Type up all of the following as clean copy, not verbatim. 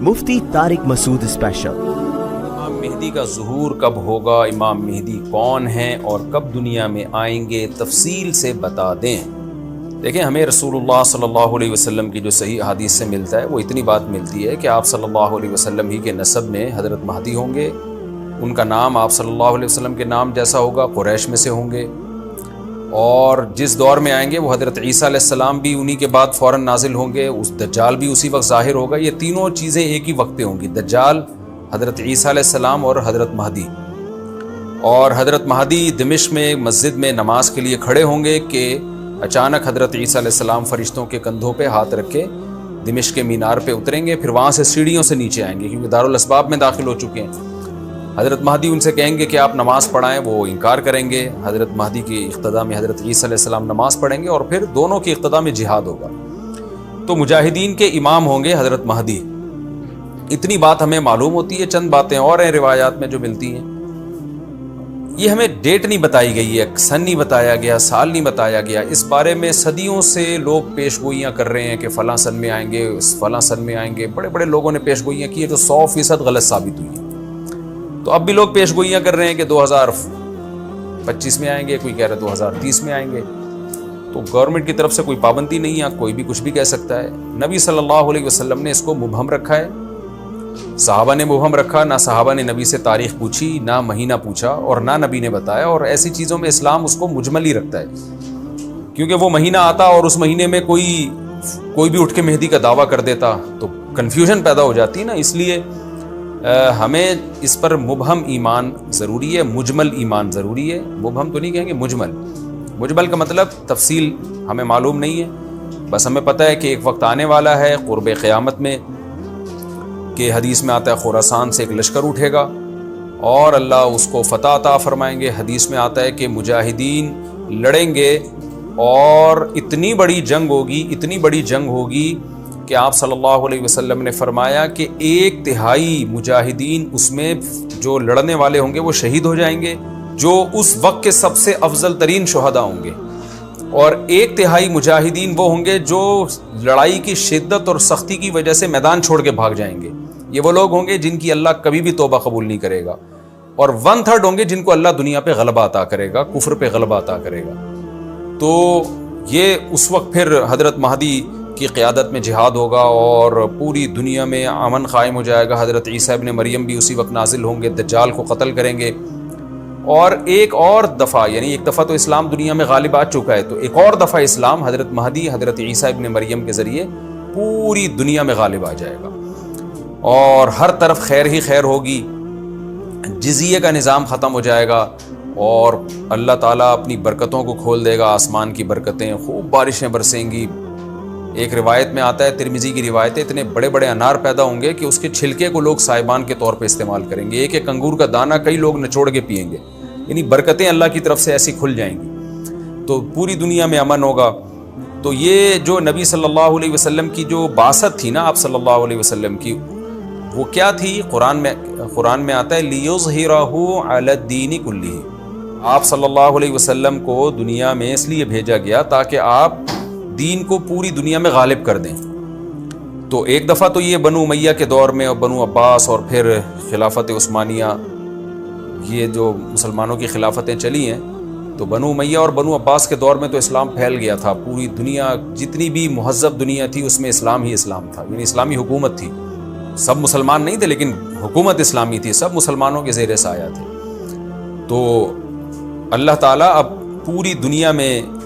मुफ्ती Tariq Masood special. इमाम मेहदी का ज़ुहूर कब होगा, इमाम मेहदी कौन हैं और कब दुनिया में आएंगे, तफसील से बता दें। देखें, हमें रसूलुल्लाह सल्लल्लाहु अलैहि वसल्लम की जो सही हदीस से मिलता है वो इतनी बात मिलती है कि आप सल्लल्लाहु अलैहि वसल्लम ही के नसब में हज़रत महदी होंगे। उनका नाम आप सल्लल्लाहु अलैहि वसल्लम के नाम जैसा होगा, कुरैश में से होंगे, और जिस दौर में आएंगे वो हज़रत ईसा अलैहिस्सलाम भी उन्हीं के बाद फ़ौरन नाजिल होंगे, उस दज्जाल भी उसी वक्त ज़ाहिर होगा। ये तीनों चीज़ें एक ही वक्त पे होंगी, दज्जाल, हज़रत ईसा अलैहिस्सलाम और हज़रत महदी। और हज़रत महदी दिमिश्क में मस्जिद में नमाज के लिए खड़े होंगे कि अचानक हज़रत ईसा अलैहिस्सलाम फ़रिश्तों के कंधों पे हाथ रख के दिमिश्क के मीनार पे उतरेंगे, फिर वहाँ से सीढ़ियों से नीचे आएंगे क्योंकि दारुल अस्बाब में दाखिल हो चुके हैं। हज़रत महदी उनसे कहेंगे कि आप नमाज़ पढ़ाएं, वो इनकार करेंगे। हज़रत महदी की इक़्तिदा में हज़रत ईसा अलैहिस्सलाम नमाज़ पढ़ेंगे और फिर दोनों की इक़्तिदा में जिहाद होगा। तो मुजाहिदीन के इमाम होंगे हज़रत महदी। इतनी बात हमें मालूम होती है। चंद बातें और हैं रिवायात में जो मिलती हैं। ये हमें डेट नहीं बताई गई है, सन नहीं बताया गया, साल नहीं बताया गया। इस बारे में सदियों से लोग पेशगोइयाँ कर रहे हैं कि फ़लाँ सन में आएंगे, फ़लाँ सन में आएंगे। बड़े बड़े लोगों ने पेशगोइयाँ की है जो 100% गलत साबित हुई है। तो अब भी लोग पेशगोइयाँ कर रहे हैं कि 2025 में आएंगे, कोई कह रहा है 2030 में आएंगे। तो गवर्नमेंट की तरफ से कोई पाबंदी नहीं है, कोई भी कुछ भी कह सकता है। नबी सल्लल्लाहु अलैहि वसल्लम ने इसको मुबहम रखा है, सहाबा ने मुबहम रखा। ना सहाबा ने नबी से तारीख पूछी, ना महीना पूछा, और ना नबी ने बताया। और ऐसी चीज़ों में इस्लाम उसको मुजमल ही रखता है, क्योंकि वो महीना आता और उस महीने में कोई भी उठ के मेहदी का दावा कर देता तो कन्फ्यूजन पैदा हो जाती है ना। इसलिए हमें इस पर मुबहम ईमान ज़रूरी है, मुजमल ईमान ज़रूरी है। मुबहम तो नहीं कहेंगे, मुजमल। मुजमल का मतलब तफसील हमें मालूम नहीं है, बस हमें पता है कि एक वक्त आने वाला है क़ुर्ब क़यामत में कि हदीस में आता है खुरासान से एक लश्कर उठेगा और अल्लाह उसको फ़तह अता फरमाएंगे। हदीस में आता है कि मुजाहिदीन लड़ेंगे और इतनी बड़ी जंग होगी कि आप सल्लल्लाहु अलैहि वसल्लम ने फरमाया कि 1/3 मुजाहिदीन उसमें जो लड़ने वाले होंगे वो शहीद हो जाएंगे, जो उस वक्त के सबसे अफजल तरीन शुहदा होंगे। और 1/3 मुजाहिदीन वो होंगे जो लड़ाई की शिद्दत और सख्ती की वजह से मैदान छोड़ के भाग जाएंगे। ये वो लोग होंगे जिनकी अल्लाह कभी भी तौबा कबूल नहीं करेगा। और 1/3 होंगे जिनको अल्लाह दुनिया पे गलबा अता करेगा, कुफ्र पे गलबा अता करेगा। तो ये उस वक्त फिर हज़रत महदी की क़यादत में जिहाद होगा और पूरी दुनिया में अमन क़ायम हो जाएगा। हज़रत ईसा इब्न मरियम भी उसी वक्त नाजिल होंगे, दज्जाल को क़त्ल करेंगे। और एक और दफ़ा, यानी एक दफ़ा तो इस्लाम दुनिया में गालिब आ चुका है, तो एक और दफ़ा इस्लाम हज़रत महदी, हज़रत ईसा इब्न मरियम के ज़रिए पूरी दुनिया में गालिब आ जाएगा और हर तरफ खैर ही खैर होगी। जिज़िये का निज़ाम ख़त्म हो जाएगा और अल्लाह ताला अपनी बरकतों को खोल देगा, आसमान की बरकतें, खूब बारिशें बरसेंगी। एक रिवायत में आता है, तिरमिज़ी की रिवायत है, इतने बड़े बड़े अनार पैदा होंगे कि उसके छिलके को लोग साइबान के तौर पे इस्तेमाल करेंगे। एक अंगूर का दाना कई लोग निचोड़ के पिएंगे। यानी बरकतें अल्लाह की तरफ से ऐसी खुल जाएंगी, तो पूरी दुनिया में अमन होगा। तो ये जो नबी सल्लल्लाहु अलैहि वसल्लम की जो बासत थी ना, आप सल्लल्लाहु अलैहि वसल्लम की, वो क्या थी? कुरान में आता है, लियुज़हिरहु अलद्दीनि कुल्लिही। आप सल्लल्लाहु अलैहि वसल्लम को दुनिया में इसलिए भेजा गया ताकि आप दीन को पूरी दुनिया में गालिब कर दें। तो एक दफ़ा तो ये बनु उमैया के दौर में और बनु अब्बास और फिर खिलाफत उस्मानिया, ये जो मुसलमानों की खिलाफतें चली हैं, तो बनु उमैया और बनु अब्बास के दौर में तो इस्लाम फैल गया था। पूरी दुनिया, जितनी भी मुहज़्ज़ब दुनिया थी उसमें इस्लाम ही इस्लाम था, यानी इस्लामी हुकूमत थी। सब मुसलमान नहीं थे लेकिन हुकूमत इस्लामी थी, सब मुसलमानों के ज़ेर साया थे। तो अल्लाह ताला अब पूरी दुनिया में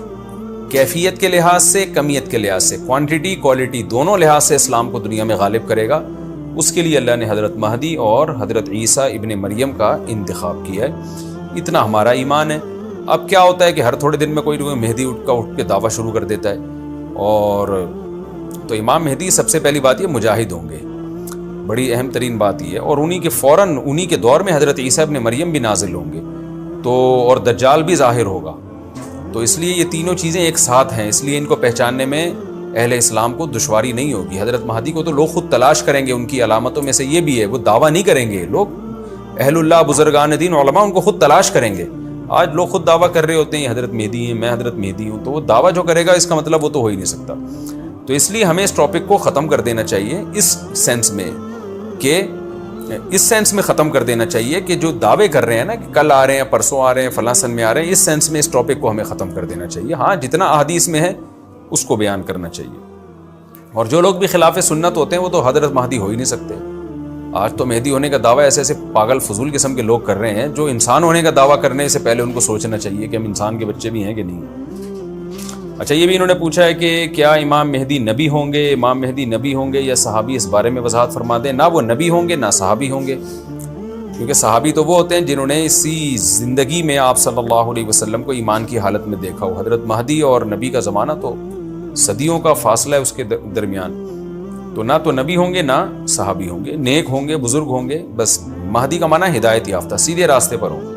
कैफियत के लिहाज से, कमियत के लिहाज से, क्वांटिटी क्वालिटी दोनों लिहाज से इस्लाम को दुनिया में गालिब करेगा। उसके लिए अल्लाह ने हज़रत महदी और हज़रत ईसा इब्न मरियम का इंतखाब किया है। इतना हमारा ईमान है। अब क्या होता है कि हर थोड़े दिन में कोई मेहदी उठ के दावा शुरू कर देता है। और तो इमाम मेहदी सबसे पहली बात ये मुजाहिद होंगे, बड़ी अहम तरीन बात ये है। और उन्हीं के दौर में हज़रत ईसा इब्न मरियम भी नाजिल होंगे, तो और दज्जाल भी ज़ाहिर होगा। तो इसलिए ये तीनों चीज़ें एक साथ हैं, इसलिए इनको पहचानने में अहले इस्लाम को दुश्वारी नहीं होगी। हज़रत महदी को तो लोग खुद तलाश करेंगे, उनकी अलामतों में से ये भी है, वो दावा नहीं करेंगे। लोग अहलुल्लाह, बुजुर्गान दीन, उलमा उनको खुद तलाश करेंगे। आज लोग खुद दावा कर रहे होते हैं हज़रत मेहदी हैं, मैं हज़रत मेहदी हूँ, तो वो दावा जो करेगा इसका मतलब वो तो हो ही नहीं सकता। तो इसलिए हमें इस टॉपिक को ख़त्म कर देना चाहिए इस सेंस में کہ اس سینس میں ختم کر دینا چاہیے کہ جو دعوے کر رہے ہیں نا کہ کل آ رہے ہیں، پرسوں آ رہے ہیں، فلاں سن میں آ رہے ہیں، اس سینس میں اس ٹاپک کو ہمیں ختم کر دینا چاہیے. ہاں جتنا احادیث میں ہے اس کو بیان کرنا چاہیے. اور جو لوگ بھی خلاف سنت ہوتے ہیں وہ تو حضرت مہدی ہو ہی نہیں سکتے. آج تو مہدی ہونے کا دعویٰ ایسے ایسے پاگل فضول قسم کے لوگ کر رہے ہیں جو انسان ہونے کا دعویٰ کرنے سے پہلے ان کو سوچنا چاہیے کہ ہم انسان کے بچے بھی ہیں کہ نہیں. اچھا یہ بھی انہوں نے پوچھا ہے کہ کیا امام مہدی نبی ہوں گے؟ امام مہدی نبی ہوں گے یا صحابی؟ اس بارے میں وضاحت فرما دیں. نہ وہ نبی ہوں گے نہ صحابی ہوں گے، کیونکہ صحابی تو وہ ہوتے ہیں جنہوں نے اسی زندگی میں آپ صلی اللہ علیہ وسلم کو ایمان کی حالت میں دیکھا ہو. حضرت مہدی اور نبی کا زمانہ تو صدیوں کا فاصلہ ہے اس کے درمیان، تو نہ تو نبی ہوں گے نہ صحابی ہوں گے. نیک ہوں گے، بزرگ ہوں گے، بس مہدی کا معنی ہدایت یافتہ، سیدھے راستے پر ہوں گے.